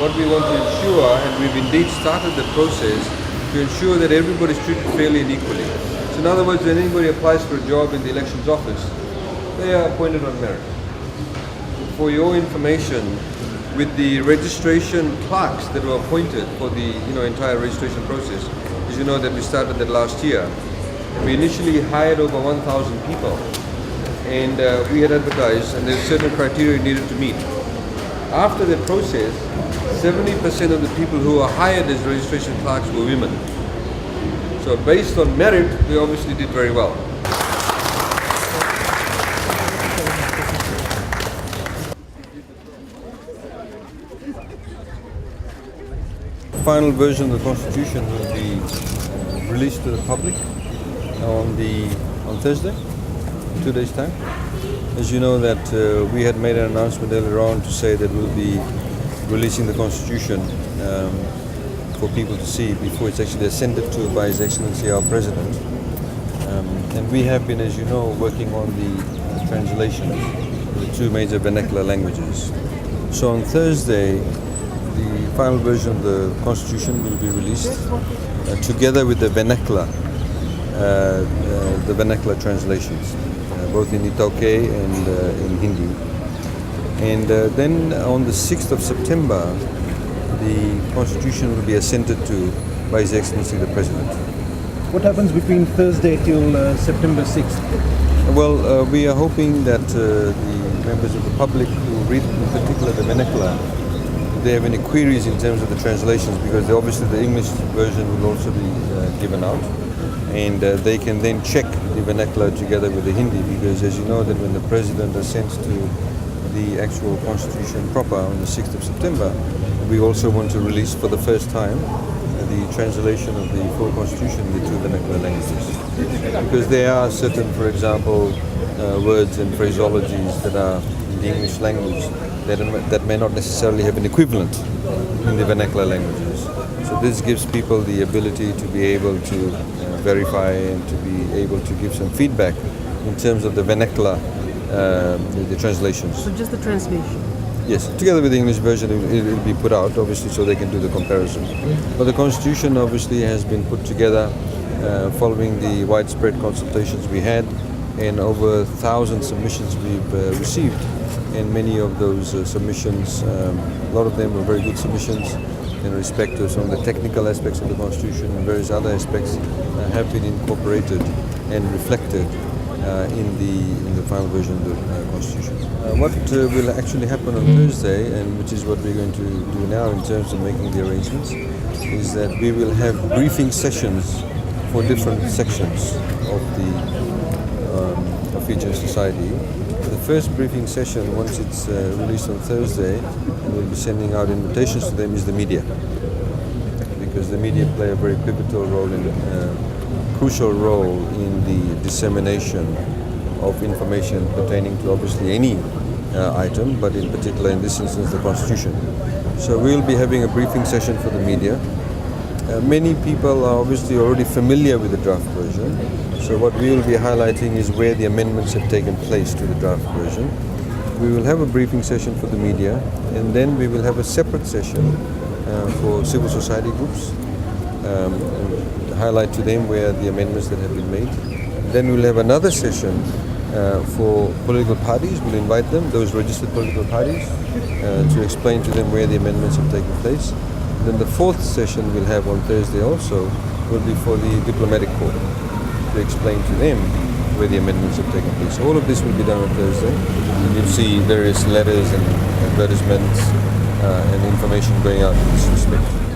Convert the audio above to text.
what we want to ensure, and we've indeed started the process, to ensure that everybody is treated fairly and equally. So in other words, when anybody applies for a job in the elections office, they are appointed on merit. For your information, with the registration clerks that were appointed for the entire registration process, as you know that we started that last year, and we initially hired over 1,000 people, and we had advertised, and there's certain criteria needed to meet. After the process, 70% of the people who are hired as registration clerks were women. So based on merit, we obviously did very well. The final version of the Constitution will be released to the public on Thursday, in 2 days' time. As you know that we had made an announcement earlier on to say that we'll be releasing the Constitution for people to see before it's actually ascended to by His Excellency our President. And we have been, as you know, working on the translation of the 2 major vernacular languages. So on Thursday, the final version of the Constitution will be released together with the vernacular translations, both in Itaukei and in Hindi. And then on the 6th of September, the Constitution will be assented to by His Excellency the President. What happens between Thursday till September 6th? Well, we are hoping that the members of the public who read in particular the vernacular, if they have any queries in terms of the translations, because obviously the English version will also be given out, and they can then check the vernacular together with the Hindi, because as you know that when the President assents to the actual Constitution proper on the 6th of September, we also want to release for the first time the translation of the full Constitution in the 2 vernacular languages. Because there are certain, for example, words and phraseologies that are in the English language that may not necessarily have an equivalent in the vernacular languages. So this gives people the ability to be able to verify and to be able to give some feedback in terms of the vernacular, the translations. So just the translation? Yes, together with the English version, it will be put out, obviously, so they can do the comparison. But the Constitution, obviously, has been put together following the widespread consultations we had, and over 1,000 submissions we've received. And many of those submissions, a lot of them were very good submissions in respect to some of the technical aspects of the Constitution, and various other aspects have been incorporated and reflected in the final version of the Constitution. What will actually happen on Thursday, and which is what we're going to do now in terms of making the arrangements, is that we will have briefing sessions for different sections of the Fijian society. The first briefing session, once it's released on Thursday, and we'll be sending out invitations to them, is the media, because the media play a very pivotal role crucial role in the dissemination of information pertaining to obviously any item, but in particular in this instance the Constitution. So we'll be having a briefing session for the media. Many people are obviously already familiar with the draft version, so what we will be highlighting is where the amendments have taken place to the draft version. We will have a briefing session for the media, and then we will have a separate session for civil society groups, highlight to them where the amendments that have been made. Then we'll have another session for political parties. We'll invite them, those registered political parties, to explain to them where the amendments have taken place. Then the 4th session we'll have on Thursday also will be for the diplomatic corps, to explain to them where the amendments have taken place. All of this will be done on Thursday, and you'll see various letters and advertisements and information going out in this respect.